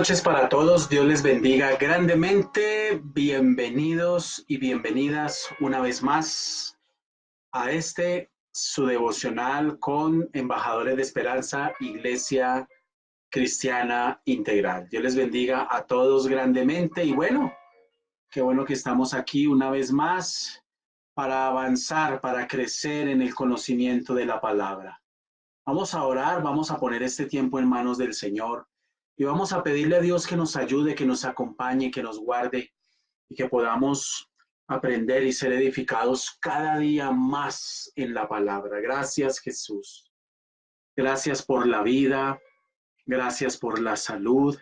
noches para todos, Dios les bendiga grandemente, bienvenidos y bienvenidas una vez más a su devocional con Embajadores de Esperanza, Iglesia Cristiana Integral. Dios les bendiga a todos grandemente y bueno, qué bueno que estamos aquí una vez más para avanzar, para crecer en el conocimiento de la palabra. Vamos a orar, vamos a poner este tiempo en manos del Señor. Y vamos a pedirle a Dios que nos ayude, que nos acompañe, que nos guarde y que podamos aprender y ser edificados cada día más en la palabra. Gracias, Jesús. Gracias por la vida. Gracias por la salud.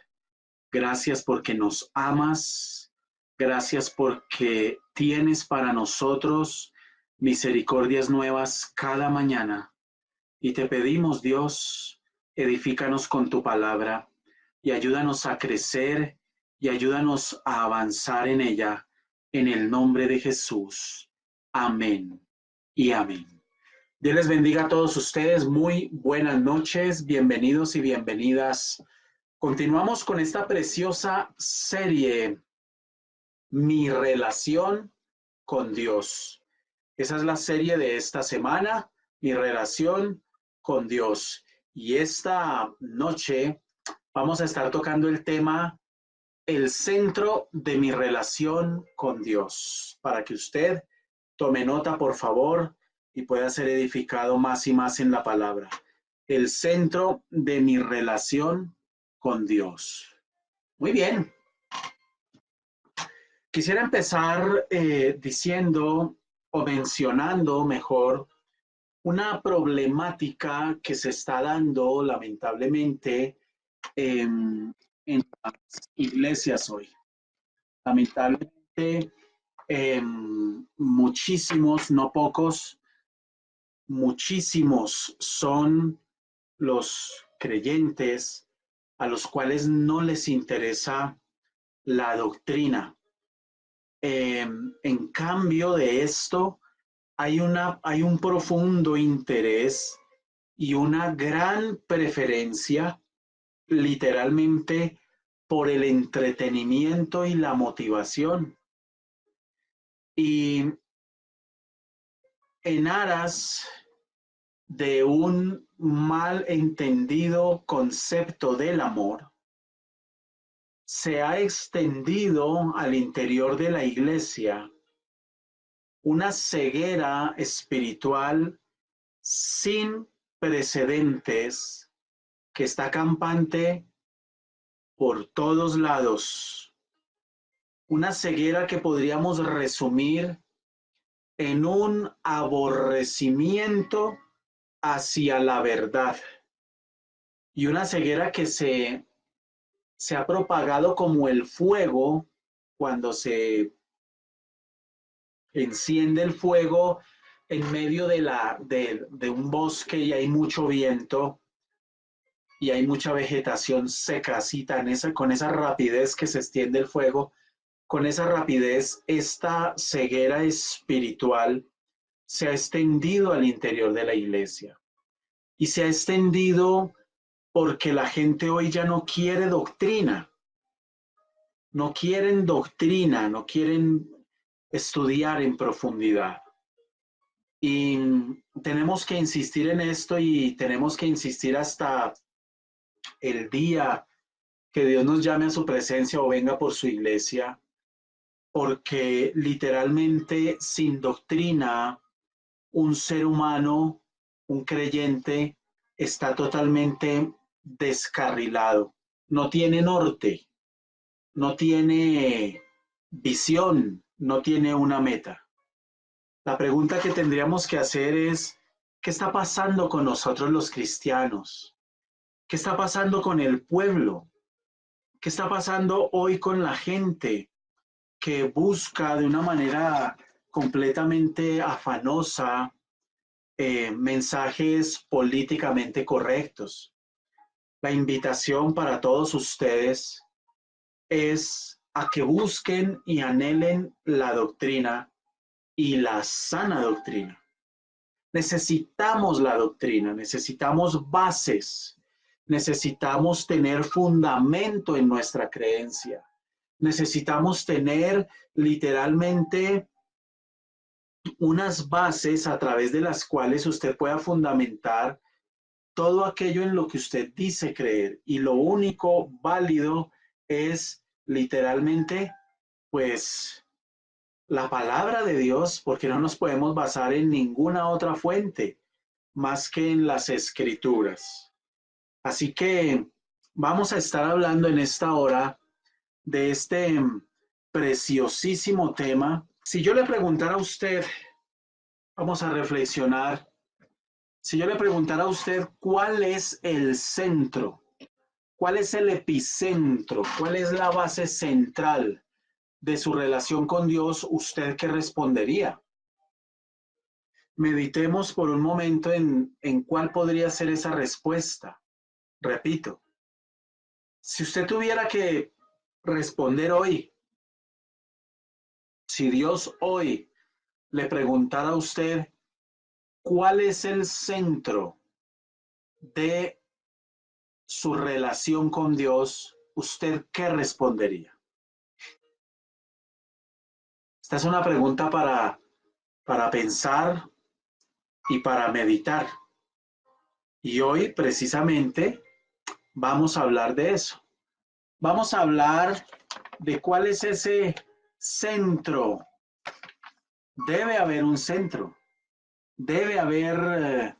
Gracias porque nos amas. Gracias porque tienes para nosotros misericordias nuevas cada mañana. Y te pedimos, Dios, edifícanos con tu palabra y ayúdanos a crecer y ayúdanos a avanzar en ella, en el nombre de Jesús. Amén y amén. Dios les bendiga a todos ustedes. Muy buenas noches, bienvenidos y bienvenidas. Continuamos con esta preciosa serie, Mi relación con Dios. Esa es la serie de esta semana, Mi relación con Dios. Y esta noche vamos a estar tocando el tema, el centro de mi relación con Dios, para que usted tome nota, por favor, y pueda ser edificado más y más en la palabra. El centro de mi relación con Dios. Muy bien. Quisiera empezar diciendo o mencionando mejor una problemática que se está dando lamentablemente en las iglesias hoy. Lamentablemente, muchísimos, no pocos, muchísimos son los creyentes a los cuales no les interesa la doctrina. En cambio de esto, hay un profundo interés y una gran preferencia, literalmente, por el entretenimiento y la motivación. Y en aras de un mal entendido concepto del amor, se ha extendido al interior de la iglesia una ceguera espiritual sin precedentes que está campante por todos lados. Una ceguera que podríamos resumir en un aborrecimiento hacia la verdad. Y una ceguera que se ha propagado como el fuego cuando se enciende el fuego en medio de un bosque y hay mucho viento y hay mucha vegetación seca, así con esa rapidez que se extiende el fuego, con esa rapidez esta ceguera espiritual se ha extendido al interior de la iglesia. Y se ha extendido porque la gente hoy ya no quiere doctrina. No quieren doctrina, no quieren estudiar en profundidad. Y tenemos que insistir en esto y tenemos que insistir hasta el día que Dios nos llame a su presencia o venga por su iglesia, porque literalmente sin doctrina, un ser humano, un creyente, está totalmente descarrilado. No tiene norte, no tiene visión, no tiene una meta. La pregunta que tendríamos que hacer es, ¿qué está pasando con nosotros los cristianos? ¿Qué está pasando con el pueblo? ¿Qué está pasando hoy con la gente que busca de una manera completamente afanosa mensajes políticamente correctos? La invitación para todos ustedes es a que busquen y anhelen la doctrina y la sana doctrina. Necesitamos la doctrina, necesitamos bases, Necesitamos tener fundamento en nuestra creencia. Necesitamos tener literalmente unas bases a través de las cuales usted pueda fundamentar todo aquello en lo que usted dice creer. Y lo único válido es literalmente, pues, la palabra de Dios, porque no nos podemos basar en ninguna otra fuente más que en las escrituras. Así que vamos a estar hablando en esta hora de este preciosísimo tema. Si yo le preguntara a usted, vamos a reflexionar, si yo le preguntara a usted cuál es el centro, cuál es el epicentro, cuál es la base central de su relación con Dios, ¿usted qué respondería? Meditemos por un momento en cuál podría ser esa respuesta. Repito, si usted tuviera que responder hoy, si Dios hoy le preguntara a usted cuál es el centro de su relación con Dios, ¿usted qué respondería? Esta es una pregunta para pensar y para meditar. Y hoy precisamente vamos a hablar de eso. Vamos a hablar de cuál es ese centro. Debe haber un centro. Debe haber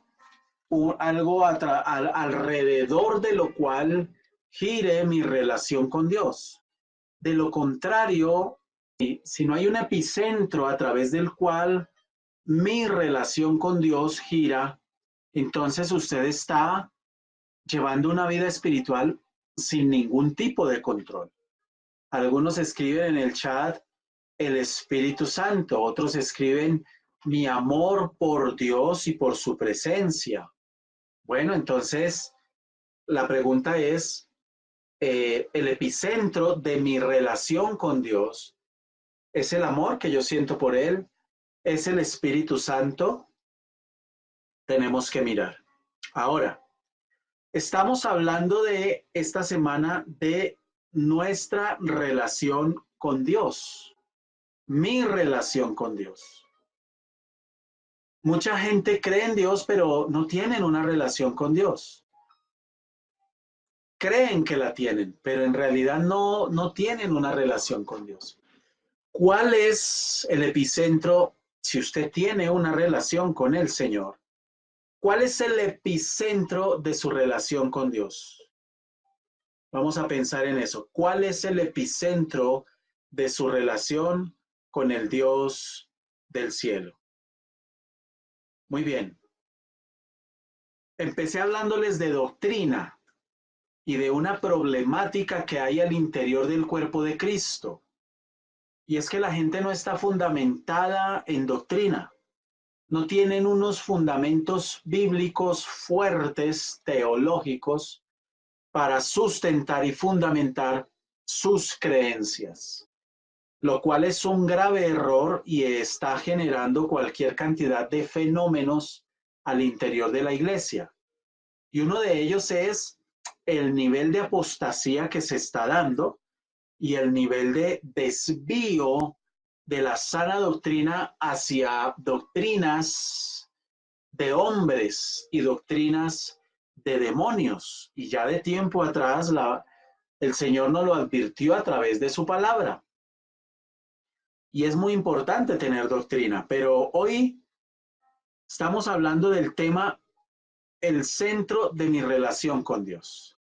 algo alrededor de lo cual gire mi relación con Dios. De lo contrario, si no hay un epicentro a través del cual mi relación con Dios gira, entonces usted está llevando una vida espiritual sin ningún tipo de control. Algunos escriben en el chat el Espíritu Santo, otros escriben mi amor por Dios y por su presencia. Bueno, entonces la pregunta es, el epicentro de mi relación con Dios es el amor que yo siento por Él, es el Espíritu Santo. Tenemos que mirar. Ahora, estamos hablando de esta semana de nuestra relación con Dios, mi relación con Dios. Mucha gente cree en Dios, pero no tienen una relación con Dios. Creen que la tienen, pero en realidad no tienen una relación con Dios. ¿Cuál es el epicentro si usted tiene una relación con el Señor? ¿Cuál es el epicentro de su relación con Dios? Vamos a pensar en eso. ¿Cuál es el epicentro de su relación con el Dios del cielo? Muy bien. Empecé hablándoles de doctrina y de una problemática que hay al interior del cuerpo de Cristo. Y es que la gente no está fundamentada en doctrina. No tienen unos fundamentos bíblicos fuertes, teológicos, para sustentar y fundamentar sus creencias, lo cual es un grave error y está generando cualquier cantidad de fenómenos al interior de la iglesia. Y uno de ellos es el nivel de apostasía que se está dando y el nivel de desvío de la sana doctrina hacia doctrinas de hombres y doctrinas de demonios. Y ya de tiempo atrás el Señor nos lo advirtió a través de su palabra. Y es muy importante tener doctrina, pero hoy estamos hablando del tema, el centro de mi relación con Dios.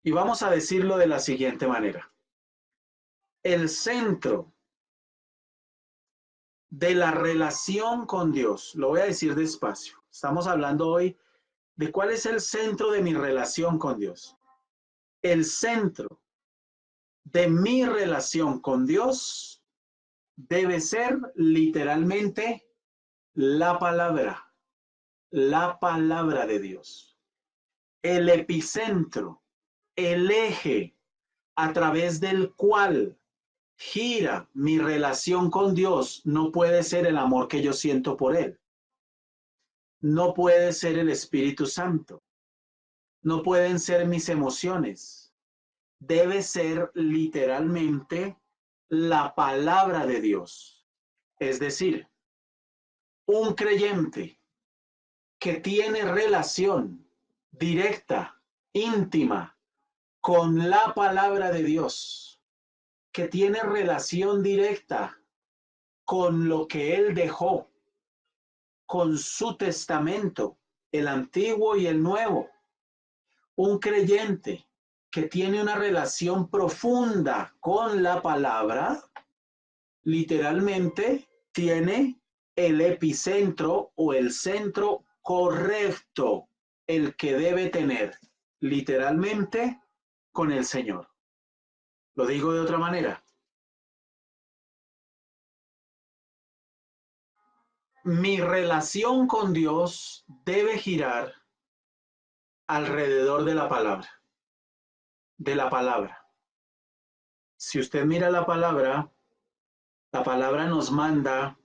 Y vamos a decirlo de la siguiente manera. El centro de la relación con Dios, lo voy a decir despacio. Estamos hablando hoy de cuál es el centro de mi relación con Dios. El centro de mi relación con Dios debe ser literalmente la palabra de Dios. El epicentro, el eje a través del cual gira mi relación con Dios no puede ser el amor que yo siento por Él. No puede ser el Espíritu Santo. no pueden ser mis emociones. Debe ser literalmente la palabra de Dios. Es decir, un creyente que tiene relación directa, íntima, con la palabra de Dios, que tiene relación directa con lo que Él dejó, con su testamento, el antiguo y el nuevo. Un creyente que tiene una relación profunda con la palabra, literalmente tiene el epicentro o el centro correcto, el que debe tener, literalmente, con el Señor. Lo digo de otra manera. Mi relación con Dios debe girar alrededor de la palabra, de la palabra. Si usted mira la palabra nos manda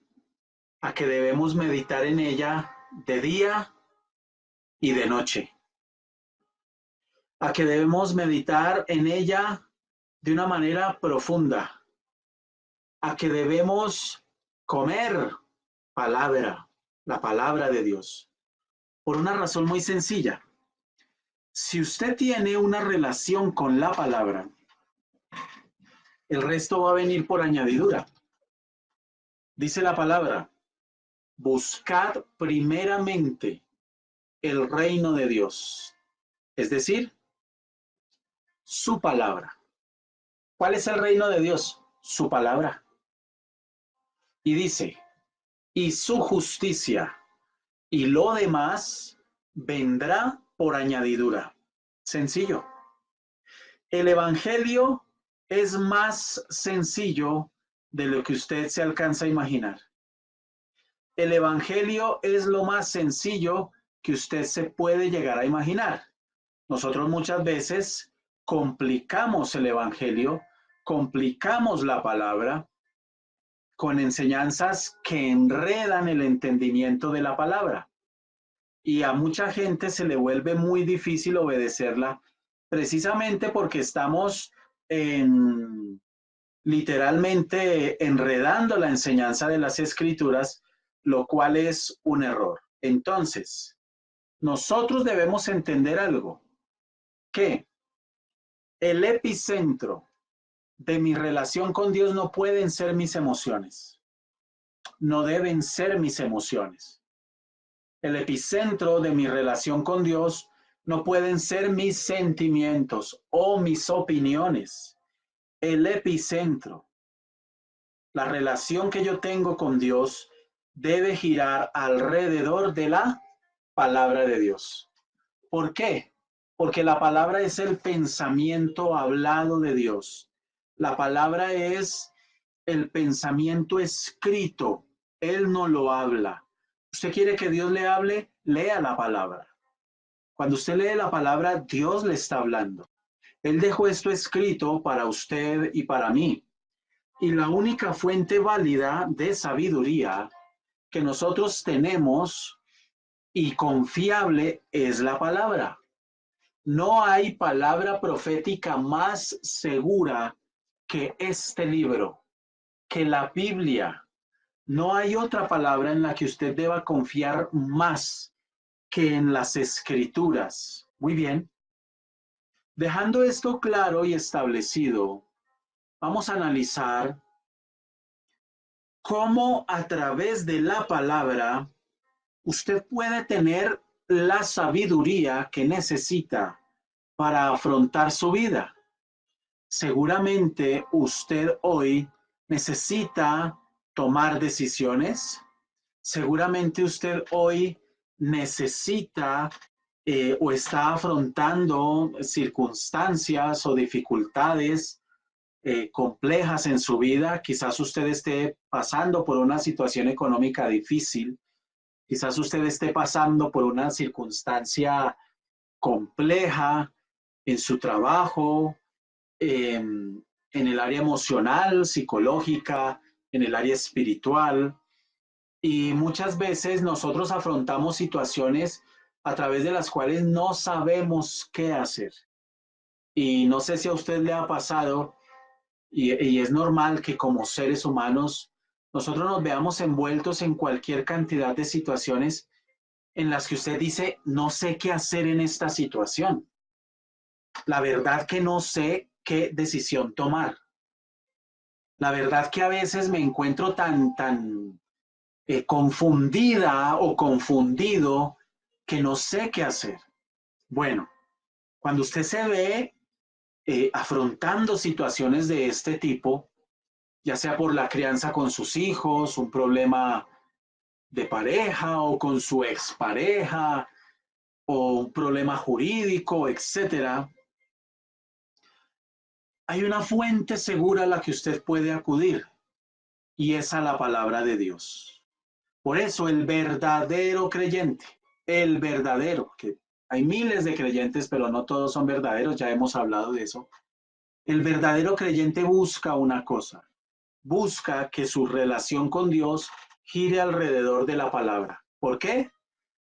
a que debemos meditar en ella de día y de noche, a que debemos meditar en ella de una manera profunda, a que debemos comer palabra, la palabra de Dios, por una razón muy sencilla. Si usted tiene una relación con la palabra, el resto va a venir por añadidura. Dice la palabra, buscad primeramente el reino de Dios, es decir, su palabra. ¿Cuál es el reino de Dios? Su palabra. Y dice, y su justicia, y lo demás vendrá por añadidura. Sencillo. El evangelio es más sencillo de lo que usted se alcanza a imaginar. El evangelio es lo más sencillo que usted se puede llegar a imaginar. Nosotros muchas veces complicamos el evangelio, complicamos la palabra con enseñanzas que enredan el entendimiento de la palabra. Y a mucha gente se le vuelve muy difícil obedecerla precisamente porque estamos literalmente enredando la enseñanza de las escrituras, lo cual es un error. Entonces, nosotros debemos entender algo, que el epicentro de mi relación con Dios no pueden ser mis emociones, no deben ser mis emociones. El epicentro de mi relación con Dios no pueden ser mis sentimientos o mis opiniones. El epicentro, la relación que yo tengo con Dios debe girar alrededor de la palabra de Dios. ¿Por qué? Porque la palabra es el pensamiento hablado de Dios. La palabra es el pensamiento escrito. Él no lo habla. ¿Usted quiere que Dios le hable? Lea la palabra. Cuando usted lee la palabra, Dios le está hablando. Él dejó esto escrito para usted y para mí. Y la única fuente válida de sabiduría que nosotros tenemos y confiable es la palabra. No hay palabra profética más segura que este libro, que la Biblia. No hay otra palabra en la que usted deba confiar más que en las escrituras. Muy bien. Dejando esto claro y establecido, vamos a analizar cómo a través de la palabra usted puede tener la sabiduría que necesita para afrontar su vida. Seguramente usted hoy necesita tomar decisiones. Seguramente usted hoy necesita o está afrontando circunstancias o dificultades complejas en su vida. Quizás usted esté pasando por una situación económica difícil. Quizás usted esté pasando por una circunstancia compleja en su trabajo, en el área emocional, psicológica, en el área espiritual. Y muchas veces nosotros afrontamos situaciones a través de las cuales no sabemos qué hacer. Y no sé si a usted le ha pasado, y es normal que como seres humanos nosotros nos veamos envueltos en cualquier cantidad de situaciones en las que usted dice, no sé qué hacer en esta situación. La verdad que no sé qué decisión tomar. La verdad que a veces me encuentro tan confundida o confundido que no sé qué hacer. Bueno, cuando usted se ve afrontando situaciones de este tipo, ya sea por la crianza con sus hijos, un problema de pareja o con su expareja o un problema jurídico, etcétera, hay una fuente segura a la que usted puede acudir y es a la palabra de Dios. Por eso el verdadero, que hay miles de creyentes, pero no todos son verdaderos, ya hemos hablado de eso. El verdadero creyente busca una cosa, busca que su relación con Dios gire alrededor de la palabra. ¿Por qué?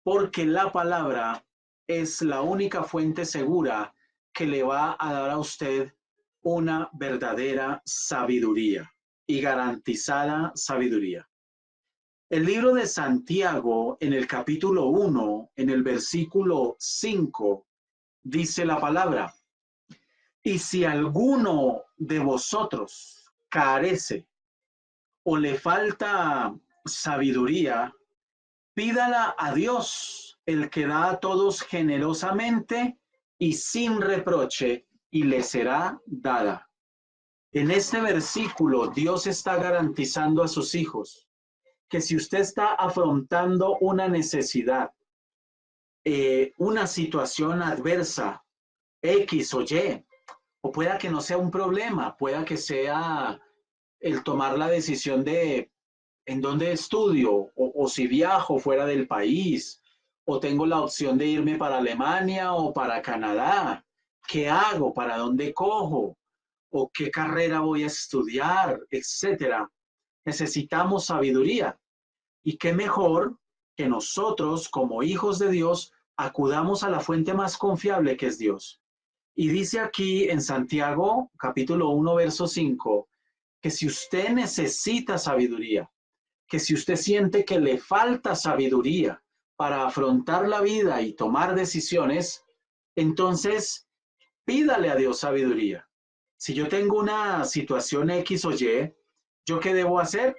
Porque la palabra es la única fuente segura que le va a dar a usted una verdadera sabiduría y garantizada sabiduría. El libro de Santiago, en el capítulo 1, en el versículo 5, dice la palabra, y si alguno de vosotros carece o le falta sabiduría, pídala a Dios, el que da a todos generosamente y sin reproche, y le será dada. En este versículo, Dios está garantizando a sus hijos que si usted está afrontando una necesidad, una situación adversa, X o Y, o pueda que no sea un problema, pueda que sea el tomar la decisión de en dónde estudio o si viajo fuera del país o tengo la opción de irme para Alemania o para Canadá. ¿Qué hago? ¿Para dónde cojo? ¿O qué carrera voy a estudiar? Etcétera. Necesitamos sabiduría. Y qué mejor que nosotros, como hijos de Dios, acudamos a la fuente más confiable que es Dios. Y dice aquí en Santiago, capítulo 1, verso 5, que si usted necesita sabiduría, que si usted siente que le falta sabiduría para afrontar la vida y tomar decisiones, entonces pídale a Dios sabiduría. Si yo tengo una situación X o Y, ¿yo qué debo hacer?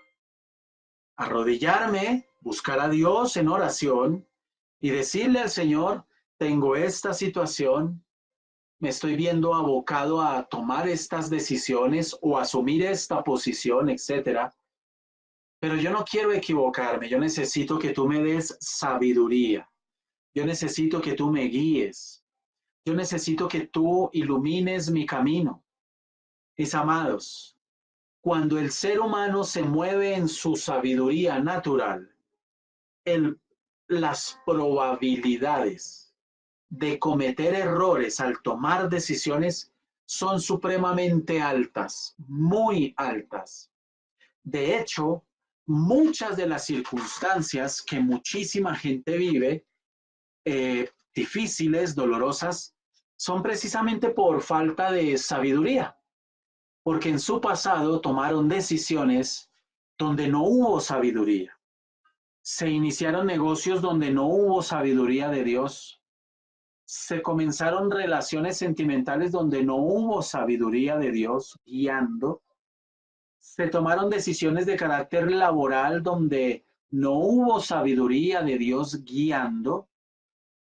Arrodillarme, buscar a Dios en oración y decirle al Señor, tengo esta situación, me estoy viendo abocado a tomar estas decisiones o asumir esta posición, etcétera. Pero yo no quiero equivocarme, yo necesito que tú me des sabiduría, yo necesito que tú me guíes, yo necesito que tú ilumines mi camino. Mis amados, cuando el ser humano se mueve en su sabiduría natural, el, las probabilidades de cometer errores al tomar decisiones son supremamente altas, muy altas. De hecho, muchas de las circunstancias que muchísima gente vive, difíciles, dolorosas, son precisamente por falta de sabiduría, porque en su pasado tomaron decisiones donde no hubo sabiduría. Se iniciaron negocios donde no hubo sabiduría de Dios. Se comenzaron relaciones sentimentales donde no hubo sabiduría de Dios guiando. Se tomaron decisiones de carácter laboral donde no hubo sabiduría de Dios guiando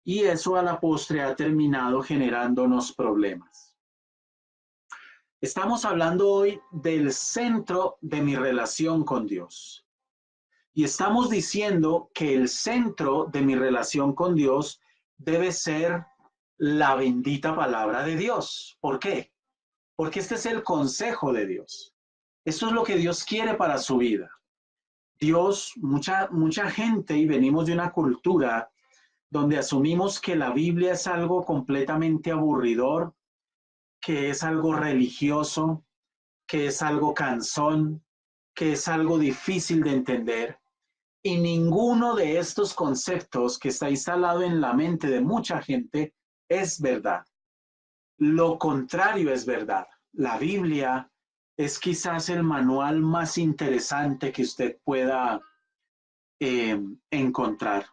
y eso a la postre ha terminado generándonos problemas. Estamos hablando hoy del centro de mi relación con Dios y estamos diciendo que el centro de mi relación con Dios debe ser la bendita palabra de Dios. ¿Por qué? Porque este es el consejo de Dios. Esto es lo que Dios quiere para su vida. Dios, mucha gente, y venimos de una cultura donde asumimos que la Biblia es algo completamente aburridor, que es algo religioso, que es algo cansón, que es algo difícil de entender. Y ninguno de estos conceptos que está instalado en la mente de mucha gente es verdad. Lo contrario es verdad. La Biblia es quizás el manual más interesante que usted pueda encontrar.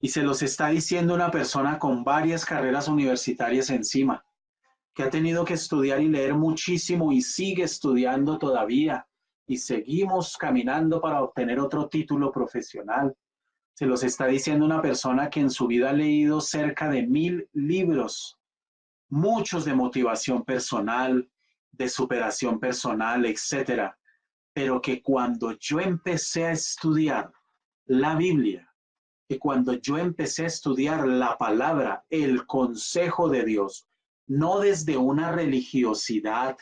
Y se los está diciendo una persona con varias carreras universitarias encima, que ha tenido que estudiar y leer muchísimo y sigue estudiando todavía. Y seguimos caminando para obtener otro título profesional. Se los está diciendo una persona que en su vida ha leído cerca de 1000 libros, muchos de motivación personal, de superación personal, etcétera. Pero que cuando yo empecé a estudiar la Biblia, que cuando yo empecé a estudiar la palabra, el consejo de Dios, no desde una religiosidad,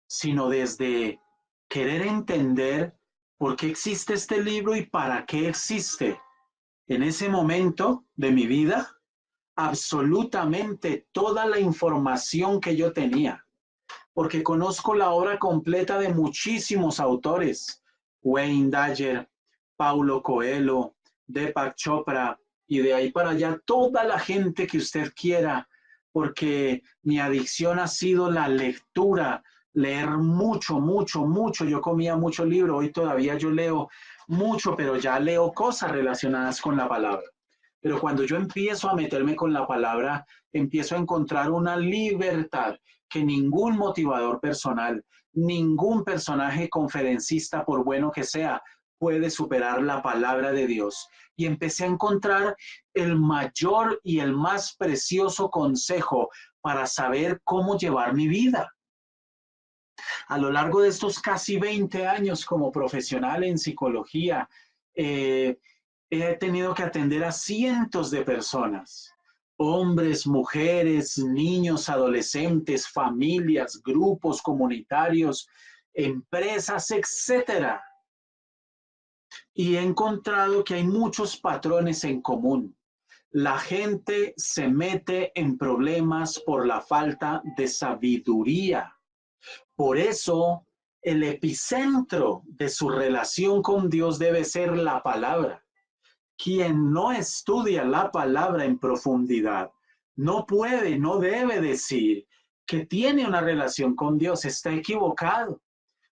sino desde querer entender por qué existe este libro y para qué existe. En ese momento de mi vida, absolutamente toda la información que yo tenía, porque conozco la obra completa de muchísimos autores, Wayne Dyer, Paulo Coelho, Deepak Chopra, y de ahí para allá toda la gente que usted quiera, porque mi adicción ha sido la lectura, leer mucho, mucho, mucho. Yo comía mucho libro, hoy todavía yo leo mucho, pero ya leo cosas relacionadas con la palabra. Pero cuando yo empiezo a meterme con la palabra, empiezo a encontrar una libertad que ningún motivador personal, ningún personaje conferencista, por bueno que sea, puede superar la palabra de Dios. Y empecé a encontrar el mayor y el más precioso consejo para saber cómo llevar mi vida. A lo largo de estos casi 20 años como profesional en psicología, eh, he tenido que atender a cientos de personas, hombres, mujeres, niños, adolescentes, familias, grupos comunitarios, empresas, etcétera. Y he encontrado que hay muchos patrones en común. La gente se mete en problemas por la falta de sabiduría. Por eso, el epicentro de su relación con Dios debe ser la palabra. Quien no estudia la palabra en profundidad no puede, no debe decir que tiene una relación con Dios. Está equivocado.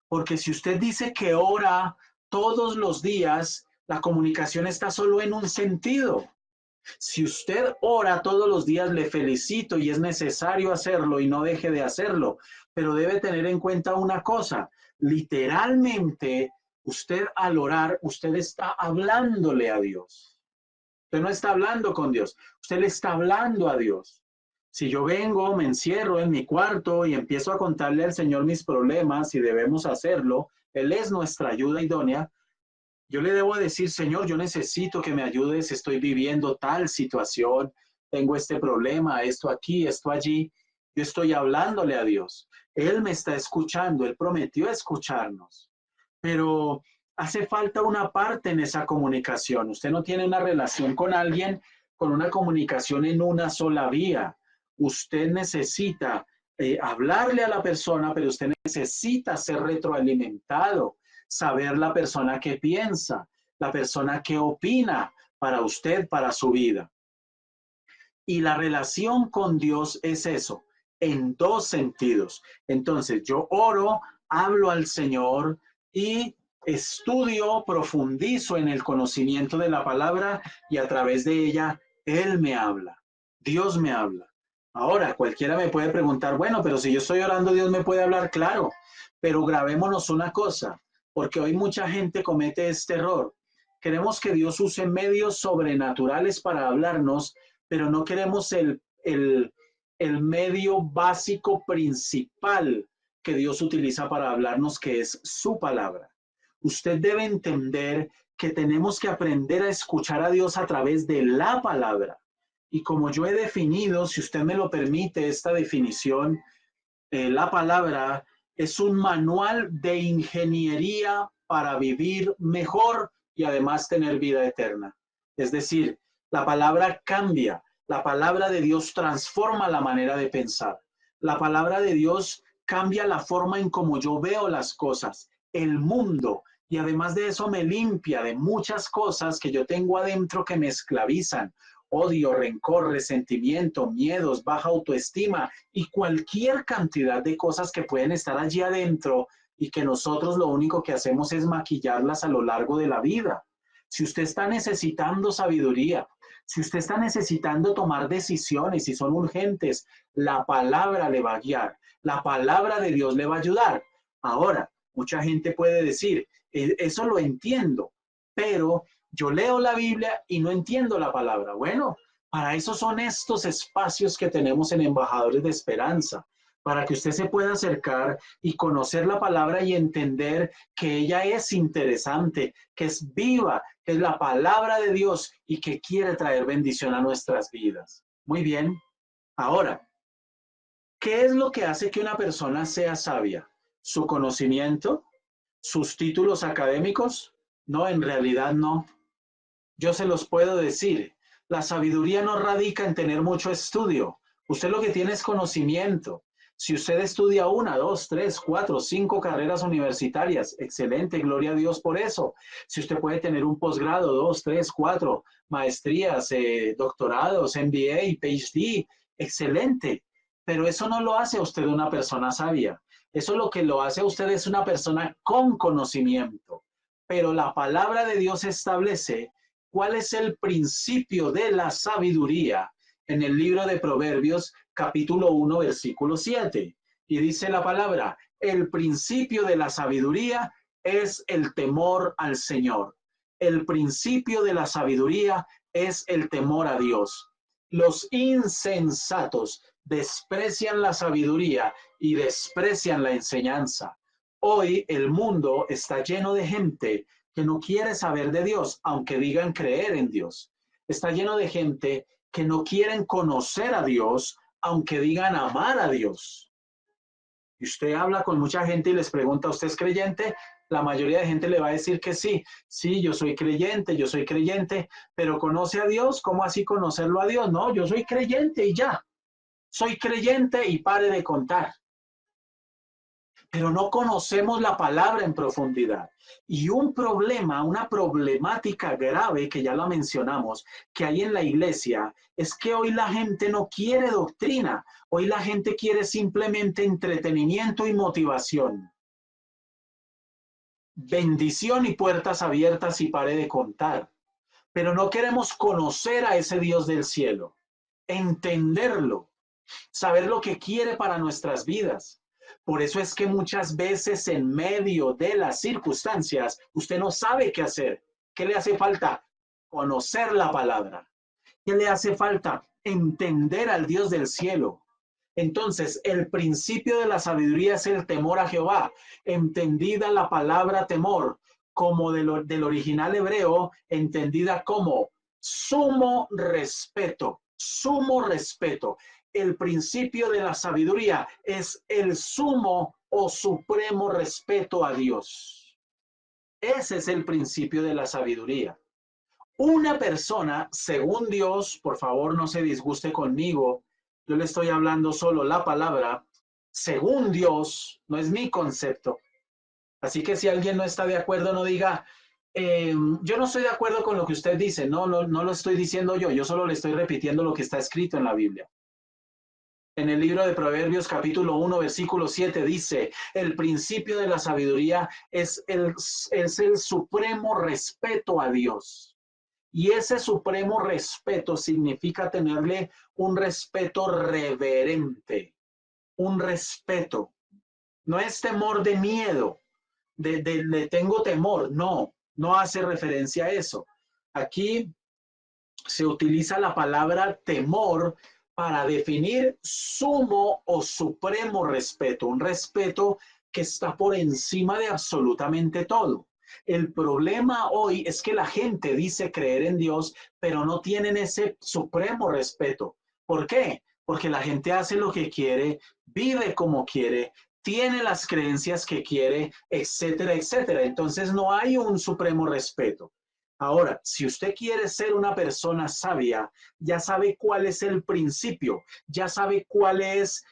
Porque si usted dice que ora todos los días, la comunicación está solo en un sentido. Si usted ora todos los días, le felicito y es necesario hacerlo y no deje de hacerlo, pero debe tener en cuenta una cosa, literalmente usted al orar, usted está hablándole a Dios. Usted no está hablando con Dios, usted le está hablando a Dios. Si yo vengo, me encierro en mi cuarto y empiezo a contarle al Señor mis problemas y debemos hacerlo, Él es nuestra ayuda idónea. Yo le debo decir, Señor, yo necesito que me ayudes, estoy viviendo tal situación, tengo este problema, esto aquí, esto allí. Yo estoy hablándole a Dios. Él me está escuchando, Él prometió escucharnos. Pero hace falta una parte en esa comunicación. Usted no tiene una relación con alguien con una comunicación en una sola vía. Usted necesita hablarle a la persona, pero usted necesita ser retroalimentado, saber la persona que piensa, la persona que opina para usted, para su vida. Y la relación con Dios es eso, en dos sentidos. Entonces, yo oro, hablo al Señor y estudio, profundizo en el conocimiento de la palabra y a través de ella, Él me habla, Dios me habla. Ahora, cualquiera me puede preguntar, bueno, pero si yo estoy orando, Dios me puede hablar, claro, pero grabémonos una cosa, porque hoy mucha gente comete este error. Queremos que Dios use medios sobrenaturales para hablarnos, pero no queremos el medio básico principal que Dios utiliza para hablarnos, que es su palabra. Usted debe entender que tenemos que aprender a escuchar a Dios a través de la palabra. Y como yo he definido, si usted me lo permite, esta definición, la palabra es un manual de ingeniería para vivir mejor y además tener vida eterna. Es decir, la palabra cambia, la palabra de Dios transforma la manera de pensar. La palabra de Dios cambia la forma en cómo yo veo las cosas, el mundo Y además de eso me limpia de muchas cosas que yo tengo adentro que me esclavizan. Odio, rencor, resentimiento, miedos, baja autoestima y cualquier cantidad de cosas que pueden estar allí adentro y que nosotros lo único que hacemos es maquillarlas a lo largo de la vida. Si usted está necesitando sabiduría, si usted está necesitando tomar decisiones y son urgentes, la palabra le va a guiar, la palabra de Dios le va a ayudar. Ahora, mucha gente puede decir, eso lo entiendo, pero yo leo la Biblia y no entiendo la palabra. Bueno, para eso son estos espacios que tenemos en Embajadores de Esperanza, para que usted se pueda acercar y conocer la palabra y entender que ella es interesante, que es viva, que es la palabra de Dios y que quiere traer bendición a nuestras vidas. Muy bien. Ahora, ¿qué es lo que hace que una persona sea sabia? ¿Su conocimiento? ¿Sus títulos académicos? No, en realidad no. Yo se los puedo decir. La sabiduría no radica en tener mucho estudio. Usted lo que tiene es conocimiento. Si usted estudia una, dos, tres, cuatro, cinco carreras universitarias, excelente, gloria a Dios por eso. Si usted puede tener un posgrado, dos, tres, cuatro, maestrías, doctorados, MBA, PhD, excelente. Pero eso no lo hace a usted una persona sabia. Eso lo que lo hace a usted es una persona con conocimiento. Pero la palabra de Dios establece cuál es el principio de la sabiduría en el libro de Proverbios, capítulo 1, versículo 7. Y dice la palabra, el principio de la sabiduría es el temor al Señor. El principio de la sabiduría es el temor a Dios. Los insensatos desprecian la sabiduría y desprecian la enseñanza. Hoy el mundo está lleno de gente que no quiere saber de Dios, aunque digan creer en Dios. Está lleno de gente que no quieren conocer a Dios, aunque digan amar a Dios. Y usted habla con mucha gente y les pregunta, ¿usted es creyente? La mayoría de gente le va a decir que sí. Sí, yo soy creyente, pero ¿conoce a Dios? ¿Cómo así conocerlo a Dios? No, yo soy creyente y ya. Soy creyente y pare de contar. Pero no conocemos la palabra en profundidad. Y un problema, una problemática grave que ya la mencionamos, que hay en la iglesia, es que hoy la gente no quiere doctrina, hoy la gente quiere simplemente entretenimiento y motivación. Bendición y puertas abiertas y pare de contar. Pero no queremos conocer a ese Dios del cielo, entenderlo, saber lo que quiere para nuestras vidas. Por eso es que muchas veces en medio de las circunstancias, usted no sabe qué hacer. ¿Qué le hace falta? Conocer la palabra. ¿Qué le hace falta? Entender al Dios del cielo. Entonces, el principio de la sabiduría es el temor a Jehová. Entendida la palabra temor como del original hebreo, entendida como sumo respeto, sumo respeto. El principio de la sabiduría es el sumo o supremo respeto a Dios. Ese es el principio de la sabiduría. Una persona, según Dios, por favor no se disguste conmigo, yo le estoy hablando solo la palabra, según Dios, no es mi concepto. Así que si alguien no está de acuerdo, no diga, yo no estoy de acuerdo con lo que usted dice, no lo estoy diciendo yo solo le estoy repitiendo lo que está escrito en la Biblia. En el libro de Proverbios capítulo 1, versículo 7 dice, el principio de la sabiduría es el supremo respeto a Dios. Y ese supremo respeto significa tenerle un respeto reverente, un respeto. No es temor de miedo, le tengo temor, no hace referencia a eso. Aquí se utiliza la palabra temor para definir sumo o supremo respeto, un respeto que está por encima de absolutamente todo. El problema hoy es que la gente dice creer en Dios, pero no tienen ese supremo respeto. ¿Por qué? Porque la gente hace lo que quiere, vive como quiere, tiene las creencias que quiere, etcétera, etcétera. Entonces no hay un supremo respeto. Ahora, si usted quiere ser una persona sabia, ya sabe cuál es el principio, ya sabe cuál es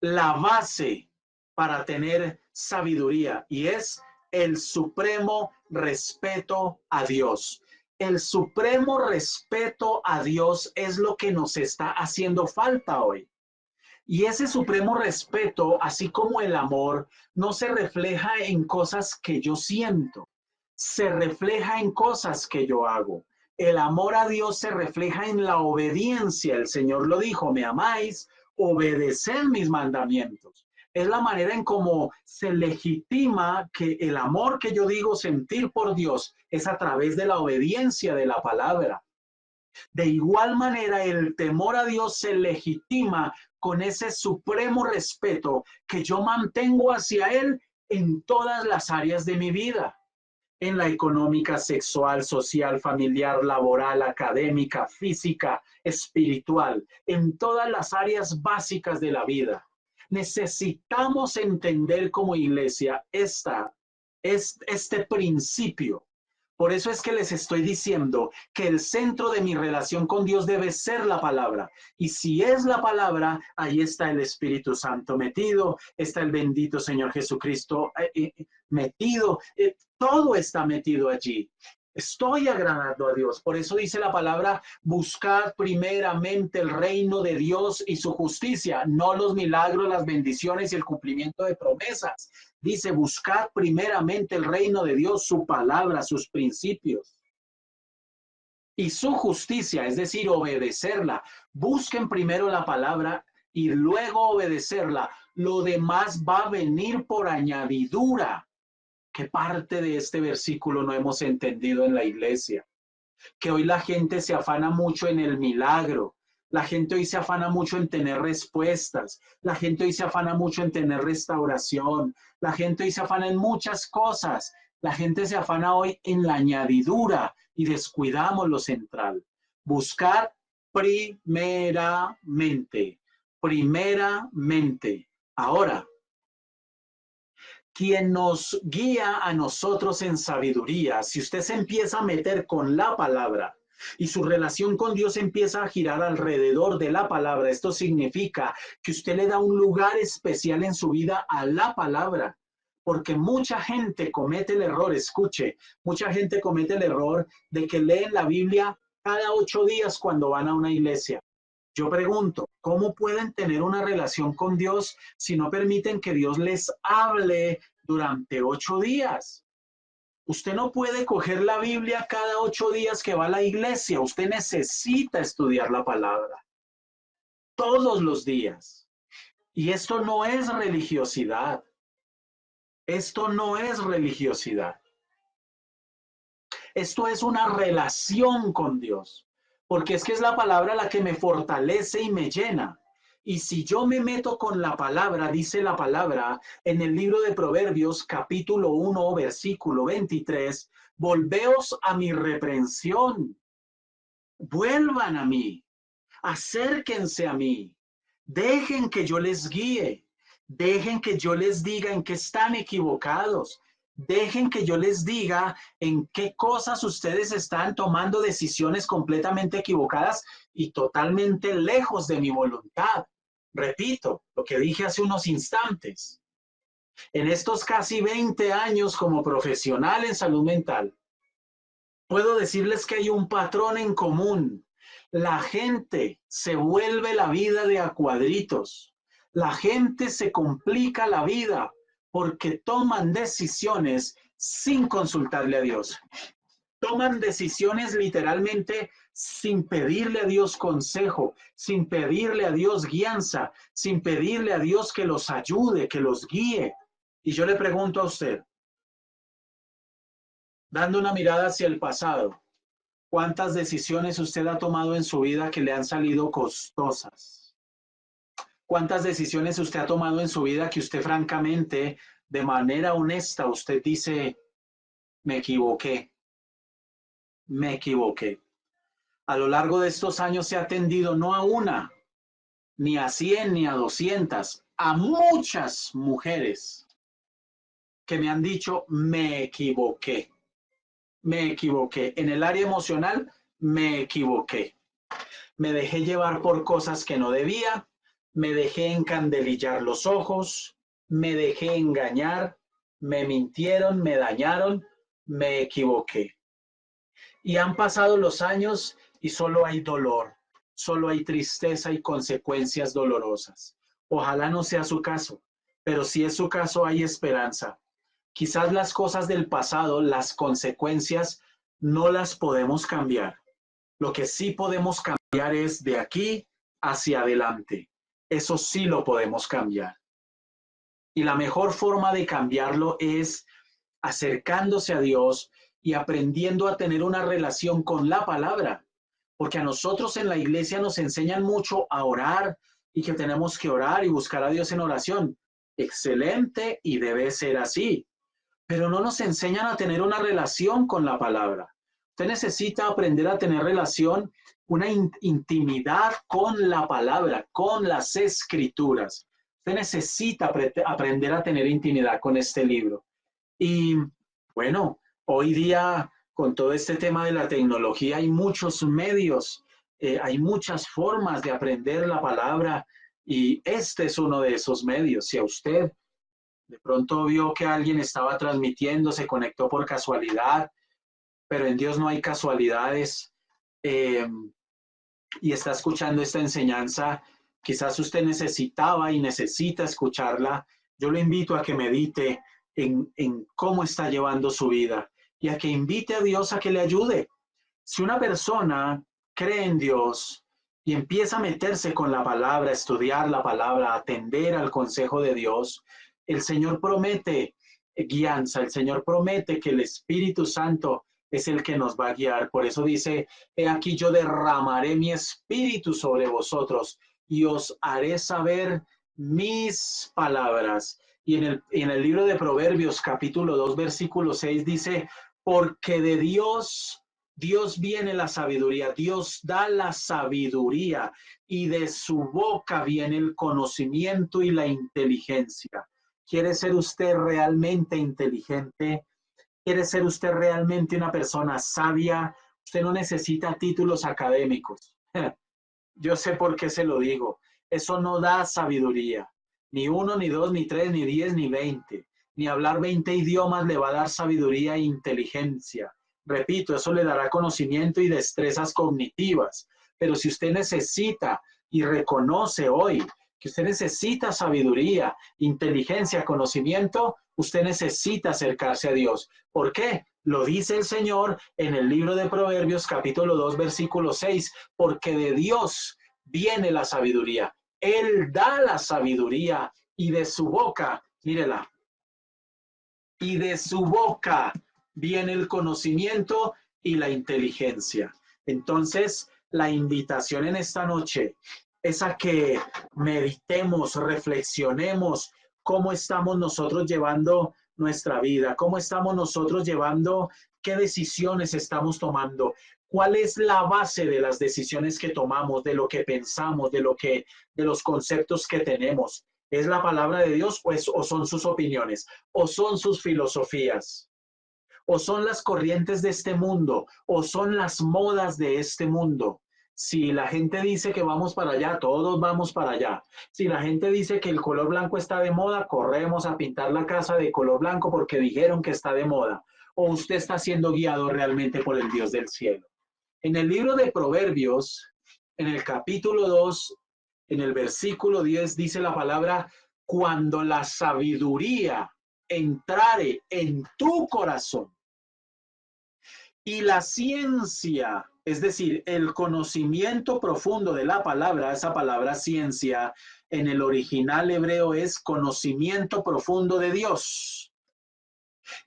la base para tener sabiduría, y es el supremo respeto a Dios. El supremo respeto a Dios es lo que nos está haciendo falta hoy. Y ese supremo respeto, así como el amor, no se refleja en cosas que yo siento, se refleja en cosas que yo hago. El amor a Dios se refleja en la obediencia. El Señor lo dijo: me amáis, obedeced mis mandamientos. Es la manera en cómo se legitima que el amor que yo digo sentir por Dios es a través de la obediencia de la palabra. De igual manera, el temor a Dios se legitima con ese supremo respeto que yo mantengo hacia Él en todas las áreas de mi vida, en la económica, sexual, social, familiar, laboral, académica, física, espiritual, en todas las áreas básicas de la vida. Necesitamos entender como iglesia este principio. Por eso es que les estoy diciendo que el centro de mi relación con Dios debe ser la palabra. Y si es la palabra, ahí está el Espíritu Santo metido, está el bendito Señor Jesucristo metido, todo está metido allí. Estoy agradando a Dios. Por eso dice la palabra: buscad primeramente el reino de Dios y su justicia, no los milagros, las bendiciones y el cumplimiento de promesas. Dice: buscad primeramente el reino de Dios, su palabra, sus principios y su justicia, es decir, obedecerla. Busquen primero la palabra y luego obedecerla. Lo demás va a venir por añadidura. ¿Qué parte de este versículo no hemos entendido en la iglesia? Que hoy la gente se afana mucho en el milagro. La gente hoy se afana mucho en tener respuestas. La gente hoy se afana mucho en tener restauración. La gente hoy se afana en muchas cosas. La gente se afana hoy en la añadidura y descuidamos lo central. Buscar primeramente. Primeramente. Ahora, quien nos guía a nosotros en sabiduría, si usted se empieza a meter con la palabra y su relación con Dios empieza a girar alrededor de la palabra, esto significa que usted le da un lugar especial en su vida a la palabra, porque mucha gente comete el error, escuche, mucha gente comete el error de que leen la Biblia cada 8 días cuando van a una iglesia. Yo pregunto, ¿cómo pueden tener una relación con Dios si no permiten que Dios les hable durante 8 días? Usted no puede coger la Biblia cada 8 días que va a la iglesia. Usted necesita estudiar la palabra todos los días. Y esto no es religiosidad. Esto no es religiosidad. Esto es una relación con Dios, porque es que es la palabra la que me fortalece y me llena. Y si yo me meto con la palabra, dice la palabra en el libro de Proverbios, capítulo 1, versículo 23, volveos a mi reprensión, vuelvan a mí, acérquense a mí, dejen que yo les guíe, dejen que yo les diga en qué están equivocados. Dejen que yo les diga en qué cosas ustedes están tomando decisiones completamente equivocadas y totalmente lejos de mi voluntad. Repito lo que dije hace unos instantes. En estos casi 20 años como profesional en salud mental, puedo decirles que hay un patrón en común. La gente se vuelve la vida de a cuadritos. La gente se complica la vida porque toman decisiones sin consultarle a Dios. Toman decisiones literalmente sin pedirle a Dios consejo, sin pedirle a Dios guianza, sin pedirle a Dios que los ayude, que los guíe. Y yo le pregunto a usted, dando una mirada hacia el pasado, ¿cuántas decisiones usted ha tomado en su vida que le han salido costosas? ¿Cuántas decisiones usted ha tomado en su vida que usted francamente, de manera honesta, usted dice: me equivoqué, me equivoqué? A lo largo de estos años se ha atendido no a una, ni a 100, ni a 200, a muchas mujeres que me han dicho: me equivoqué, me equivoqué. En el área emocional, me equivoqué. Me dejé llevar por cosas que no debía, me dejé encandelillar los ojos, me dejé engañar, me mintieron, me dañaron, me equivoqué. Y han pasado los años y solo hay dolor, solo hay tristeza y consecuencias dolorosas. Ojalá no sea su caso, pero si es su caso hay esperanza. Quizás las cosas del pasado, las consecuencias, no las podemos cambiar. Lo que sí podemos cambiar es de aquí hacia adelante. Eso sí lo podemos cambiar. Y la mejor forma de cambiarlo es acercándose a Dios y aprendiendo a tener una relación con la palabra. Porque a nosotros en la iglesia nos enseñan mucho a orar y que tenemos que orar y buscar a Dios en oración. Excelente y debe ser así. Pero no nos enseñan a tener una relación con la palabra. Usted necesita aprender a tener relación, una intimidad con la palabra, con las escrituras. Usted necesita aprender a tener intimidad con este libro. Y bueno, hoy día con todo este tema de la tecnología hay muchos medios, hay muchas formas de aprender la palabra y este es uno de esos medios. Si a usted de pronto vio que alguien estaba transmitiendo, se conectó por casualidad, pero en Dios no hay casualidades, eh, y está escuchando esta enseñanza, quizás usted necesitaba y necesita escucharla. Yo lo invito a que medite en cómo está llevando su vida y a que invite a Dios a que le ayude. Si una persona cree en Dios y empieza a meterse con la palabra, a estudiar la palabra, a atender al consejo de Dios, el Señor promete guianza, el Señor promete que el Espíritu Santo es el que nos va a guiar. Por eso dice, he aquí yo derramaré mi espíritu sobre vosotros y os haré saber mis palabras. Y en el libro de Proverbios, capítulo 2, versículo 6, dice, porque de Dios viene la sabiduría, Dios da la sabiduría y de su boca viene el conocimiento y la inteligencia. ¿Quiere ser usted realmente inteligente? ¿Quiere ser usted realmente una persona sabia? Usted no necesita títulos académicos. Yo sé por qué se lo digo. Eso no da sabiduría. Ni uno, ni dos, ni tres, ni 10, ni 20. Ni hablar 20 idiomas le va a dar sabiduría e inteligencia. Repito, eso le dará conocimiento y destrezas cognitivas. Pero si usted necesita y reconoce hoy que usted necesita sabiduría, inteligencia, conocimiento, usted necesita acercarse a Dios. ¿Por qué? Lo dice el Señor en el libro de Proverbios, capítulo 2, versículo 6, porque de Dios viene la sabiduría. Él da la sabiduría y de su boca, mírela, y de su boca viene el conocimiento y la inteligencia. Entonces, la invitación en esta noche es a que meditemos, reflexionemos cómo estamos nosotros llevando nuestra vida, cómo estamos nosotros llevando, qué decisiones estamos tomando, cuál es la base de las decisiones que tomamos, de lo que pensamos, de los conceptos que tenemos. ¿Es la palabra de Dios o son sus opiniones? ¿O son sus filosofías? ¿O son las corrientes de este mundo? ¿O son las modas de este mundo? Si la gente dice que vamos para allá, todos vamos para allá. Si la gente dice que el color blanco está de moda, corremos a pintar la casa de color blanco porque dijeron que está de moda. ¿O usted está siendo guiado realmente por el Dios del cielo? En el libro de Proverbios, en el capítulo 2, en el versículo 10, dice la palabra, cuando la sabiduría entrare en tu corazón y la ciencia, es decir, el conocimiento profundo de la palabra, esa palabra ciencia en el original hebreo es conocimiento profundo de Dios.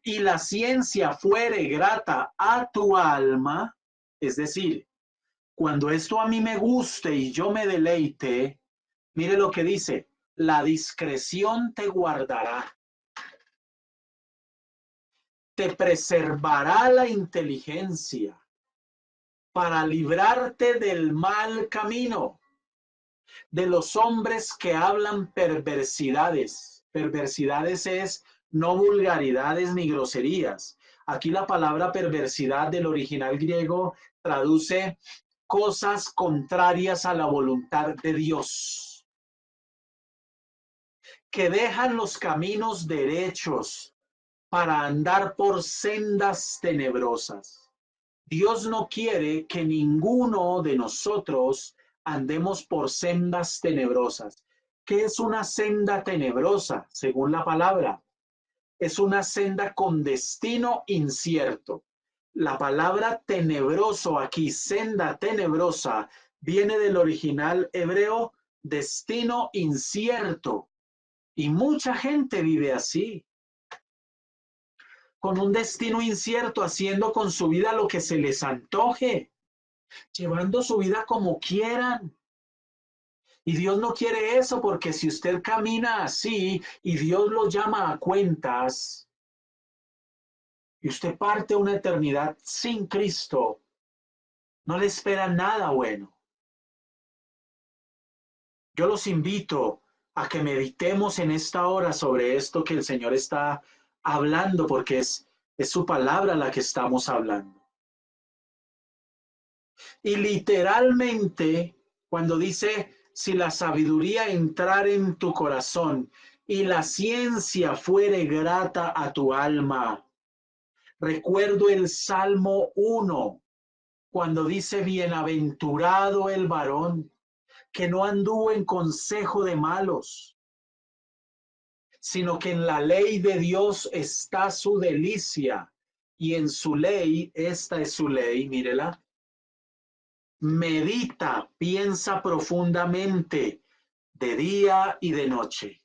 Y la ciencia fuere grata a tu alma, es decir, cuando esto a mí me guste y yo me deleite, mire lo que dice, la discreción te guardará, te preservará la inteligencia para librarte del mal camino, de los hombres que hablan perversidades. Perversidades es no vulgaridades ni groserías. Aquí la palabra perversidad del original griego traduce cosas contrarias a la voluntad de Dios. que dejan los caminos derechos para andar por sendas tenebrosas. Dios no quiere que ninguno de nosotros andemos por sendas tenebrosas. ¿Qué es una senda tenebrosa? Según la palabra, es una senda con destino incierto. La palabra tenebroso aquí, senda tenebrosa, viene del original hebreo destino incierto. Y mucha gente vive así, con un destino incierto, haciendo con su vida lo que se les antoje, llevando su vida como quieran. Y Dios no quiere eso, porque si usted camina así y Dios lo llama a cuentas y usted parte una eternidad sin Cristo, no le espera nada bueno. Yo los invito a que meditemos en esta hora sobre esto que el Señor está hablando, porque es su palabra la que estamos hablando. Y literalmente, cuando dice, si la sabiduría entrar en tu corazón y la ciencia fuere grata a tu alma. Recuerdo el Salmo 1, cuando dice, bienaventurado el varón que no anduvo en consejo de malos, sino que en la ley de Dios está su delicia, y en su ley, esta es su ley, mírela, medita, piensa profundamente de día y de noche.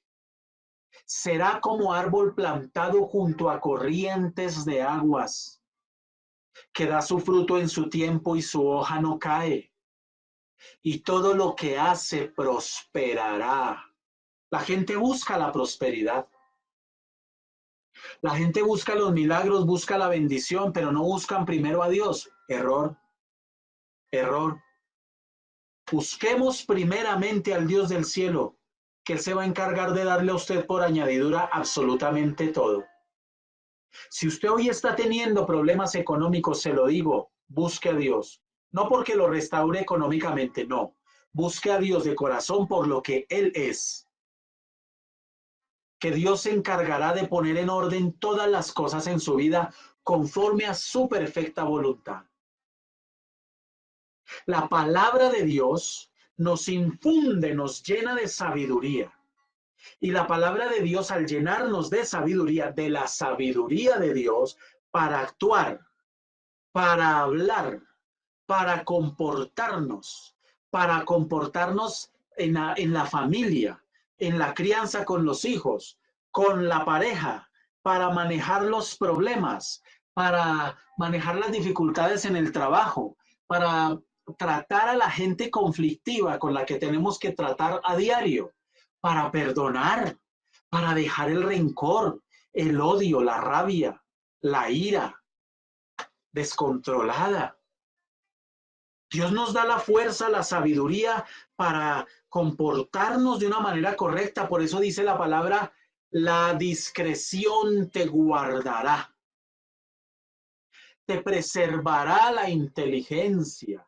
Será como árbol plantado junto a corrientes de aguas, que da su fruto en su tiempo y su hoja no cae, y todo lo que hace prosperará. La gente busca la prosperidad. La gente busca los milagros, busca la bendición, pero no buscan primero a Dios. Error, error. Busquemos primeramente al Dios del cielo, que Él se va a encargar de darle a usted por añadidura absolutamente todo. Si usted hoy está teniendo problemas económicos, se lo digo, busque a Dios. No porque lo restaure económicamente, no. Busque a Dios de corazón por lo que Él es. Que Dios se encargará de poner en orden todas las cosas en su vida conforme a su perfecta voluntad. La palabra de Dios nos infunde, nos llena de sabiduría. Y la palabra de Dios, al llenarnos de sabiduría, de la sabiduría de Dios, para actuar, para hablar, para comportarnos en la familia, en la crianza con los hijos, con la pareja, para manejar los problemas, para manejar las dificultades en el trabajo, para tratar a la gente conflictiva con la que tenemos que tratar a diario, para perdonar, para dejar el rencor, el odio, la rabia, la ira descontrolada. Dios nos da la fuerza, la sabiduría para comportarnos de una manera correcta. Por eso dice la palabra, la discreción te guardará, te preservará la inteligencia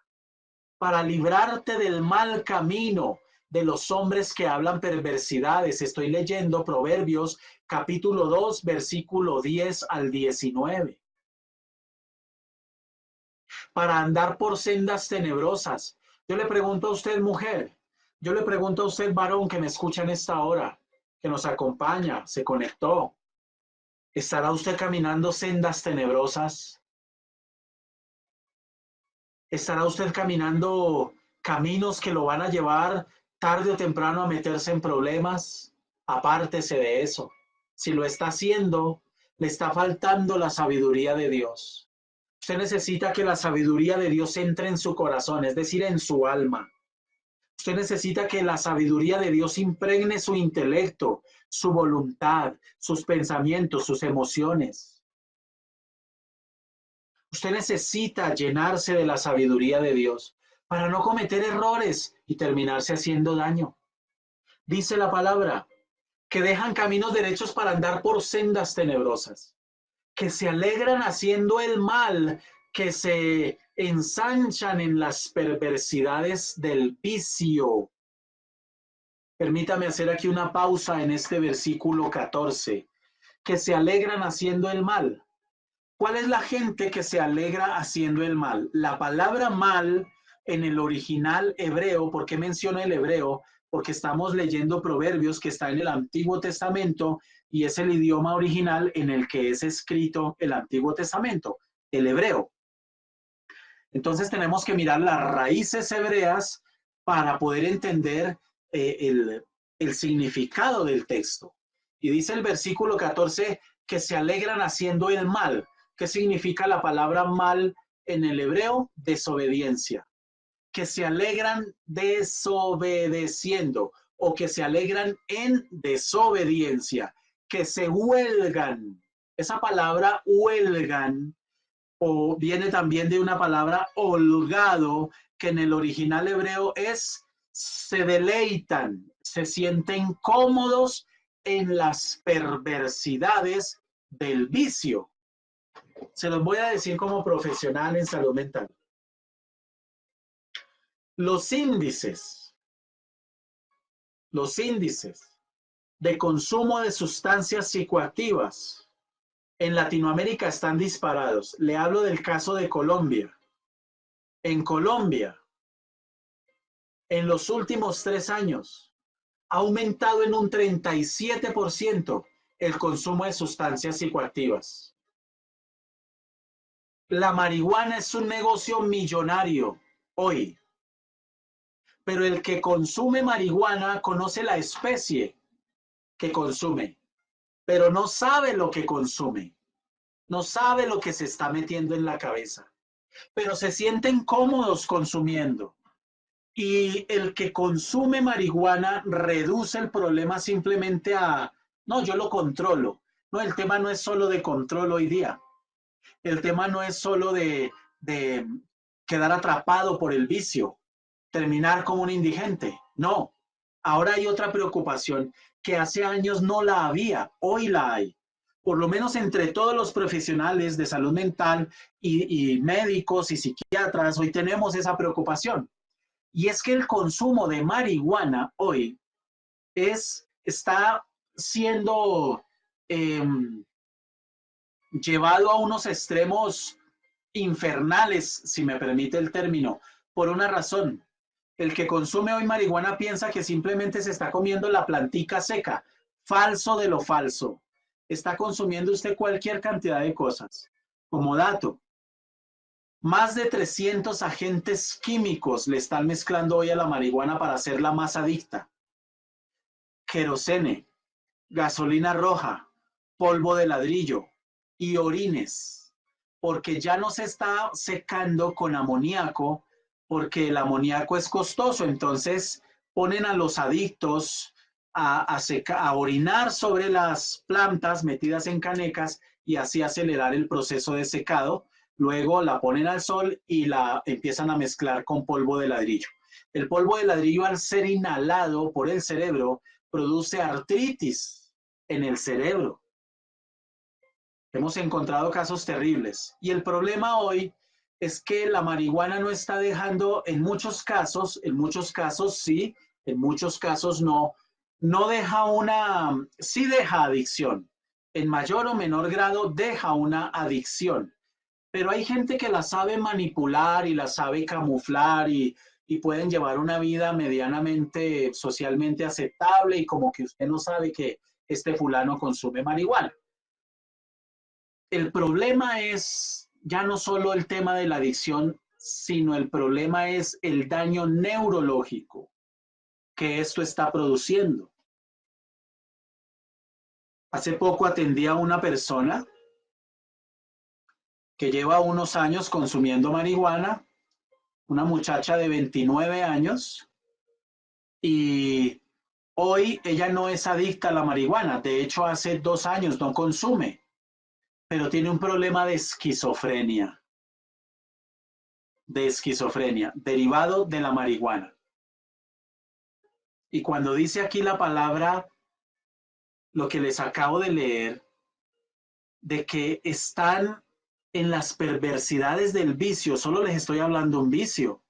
para librarte del mal camino de los hombres que hablan perversidades. Estoy leyendo Proverbios capítulo 2, versículo 10 al 19. Para andar por sendas tenebrosas. Yo le pregunto a usted, mujer, yo le pregunto a usted, varón, que me escucha en esta hora, que nos acompaña, se conectó. ¿Estará usted caminando sendas tenebrosas? ¿Estará usted caminando caminos que lo van a llevar tarde o temprano a meterse en problemas? Apártese de eso. Si lo está haciendo, le está faltando la sabiduría de Dios. Usted necesita que la sabiduría de Dios entre en su corazón, es decir, en su alma. Usted necesita que la sabiduría de Dios impregne su intelecto, su voluntad, sus pensamientos, sus emociones. Usted necesita llenarse de la sabiduría de Dios para no cometer errores y terminarse haciendo daño. Dice la palabra que dejan caminos derechos para andar por sendas tenebrosas, que se alegran haciendo el mal, que se ensanchan en las perversidades del vicio. Permítame hacer aquí una pausa en este versículo 14, que se alegran haciendo el mal. ¿Cuál es la gente que se alegra haciendo el mal? La palabra mal en el original hebreo, ¿por qué menciono el hebreo? Porque estamos leyendo Proverbios que está en el Antiguo Testamento y es el idioma original en el que es escrito el Antiguo Testamento, el hebreo. Entonces tenemos que mirar las raíces hebreas para poder entender el significado del texto. Y dice el versículo 14 que se alegran haciendo el mal. ¿Qué significa la palabra mal en el hebreo? Desobediencia. Que se alegran desobedeciendo o que se alegran en desobediencia, que se huelgan. Esa palabra huelgan o viene también de una palabra holgado, que en el original hebreo es se deleitan, se sienten cómodos en las perversidades del vicio. Se los voy a decir como profesional en salud mental. Los índices, los índices de consumo de sustancias psicoactivas en Latinoamérica están disparados. Le hablo del caso de Colombia. En Colombia, en los últimos 3 años, ha aumentado en un 37% el consumo de sustancias psicoactivas. La marihuana es un negocio millonario hoy, pero el que consume marihuana conoce la especie que consume, pero no sabe lo que consume, no sabe lo que se está metiendo en la cabeza, pero se sienten cómodos consumiendo. Y el que consume marihuana reduce el problema simplemente a, no, yo lo controlo. No, el tema no es solo de control hoy día. El tema no es solo de quedar atrapado por el vicio, terminar como un indigente. No, ahora hay otra preocupación que hace años no la había, hoy la hay. Por lo menos entre todos los profesionales de salud mental y médicos y psiquiatras, hoy tenemos esa preocupación. Y es que el consumo de marihuana hoy está siendo eh, llevado a unos extremos infernales, si me permite el término, por una razón. El que consume hoy marihuana piensa que simplemente se está comiendo la plantica seca. Falso de lo falso. Está consumiendo usted cualquier cantidad de cosas. Como dato, más de 300 agentes químicos le están mezclando hoy a la marihuana para hacerla más adicta. Querosene, gasolina roja, polvo de ladrillo y orines, porque ya no se está secando con amoníaco, porque el amoníaco es costoso, entonces ponen a los adictos a orinar sobre las plantas metidas en canecas y así acelerar el proceso de secado. Luego la ponen al sol y la empiezan a mezclar con polvo de ladrillo. El polvo de ladrillo, al ser inhalado por el cerebro, produce artritis en el cerebro. Hemos encontrado casos terribles. Y el problema hoy es que la marihuana no está dejando, en muchos casos sí, en muchos casos no, no deja una, sí deja adicción. En mayor o menor grado deja una adicción. Pero hay gente que la sabe manipular y la sabe camuflar y pueden llevar una vida medianamente socialmente aceptable y como que usted no sabe que este fulano consume marihuana. El problema es ya no solo el tema de la adicción, sino el problema es el daño neurológico que esto está produciendo. Hace poco atendí a una persona que lleva unos años consumiendo marihuana, una muchacha de 29 años, y hoy ella no es adicta a la marihuana. De hecho, hace 2 años no consume, pero tiene un problema de esquizofrenia derivado de la marihuana. Y cuando dice aquí la palabra, lo que les acabo de leer, de que están en las perversidades del vicio, solo les estoy hablando un vicio.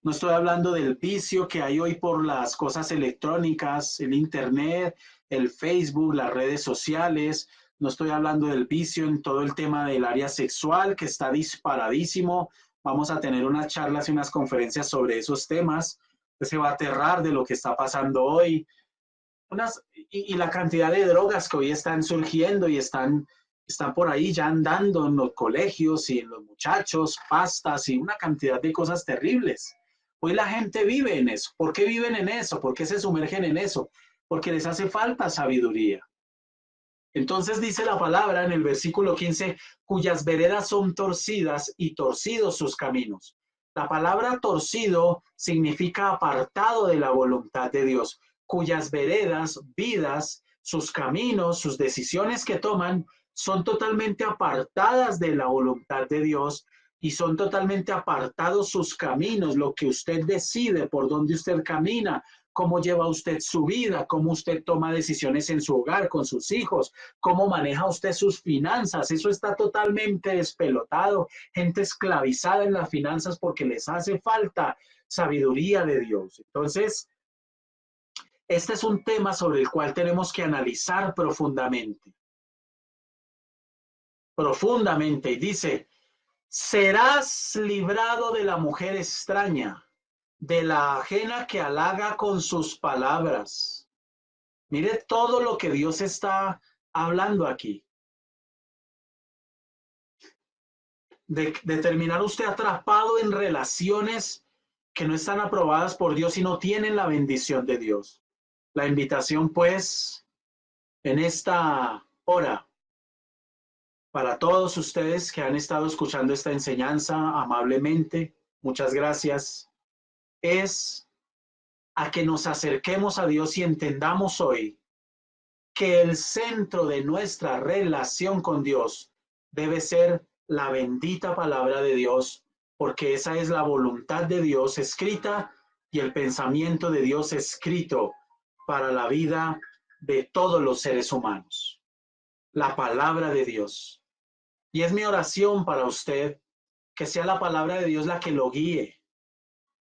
No estoy hablando del vicio que hay hoy por las cosas electrónicas, el internet, el Facebook, las redes sociales. No estoy hablando del vicio en todo el tema del área sexual, que está disparadísimo. Vamos a tener unas charlas y unas conferencias sobre esos temas. Usted se va a aterrar de lo que está pasando hoy. Y la cantidad de drogas que hoy están surgiendo y están por ahí ya andando en los colegios y en los muchachos, pastas y una cantidad de cosas terribles. Hoy la gente vive en eso. ¿Por qué viven en eso? ¿Por qué se sumergen en eso? Porque les hace falta sabiduría. Entonces dice la palabra en el versículo 15, cuyas veredas son torcidas y torcidos sus caminos. La palabra torcido significa apartado de la voluntad de Dios, cuyas veredas, vidas, sus caminos, sus decisiones que toman son totalmente apartadas de la voluntad de Dios y son totalmente apartados sus caminos, lo que usted decide, por dónde usted camina, cómo lleva usted su vida, cómo usted toma decisiones en su hogar, con sus hijos, cómo maneja usted sus finanzas. Eso está totalmente despelotado, gente esclavizada en las finanzas porque les hace falta sabiduría de Dios. Entonces, este es un tema sobre el cual tenemos que analizar profundamente, profundamente. Y dice, serás librado de la mujer extraña, de la ajena que halaga con sus palabras. Mire todo lo que Dios está hablando aquí. De terminar usted atrapado en relaciones que no están aprobadas por Dios y no tienen la bendición de Dios. La invitación, pues, en esta hora, para todos ustedes que han estado escuchando esta enseñanza amablemente, muchas gracias, es a que nos acerquemos a Dios y entendamos hoy que el centro de nuestra relación con Dios debe ser la bendita palabra de Dios, porque esa es la voluntad de Dios escrita y el pensamiento de Dios escrito para la vida de todos los seres humanos. La palabra de Dios. Y es mi oración para usted que sea la palabra de Dios la que lo guíe,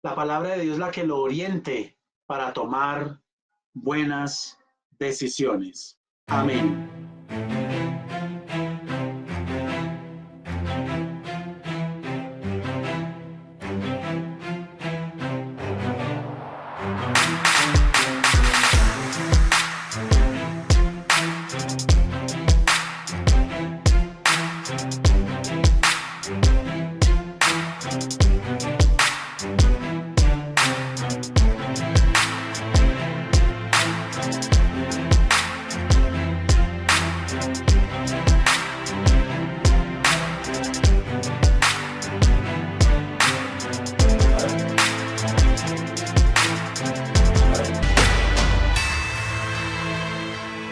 la palabra de Dios la que lo oriente para tomar buenas decisiones. Amén.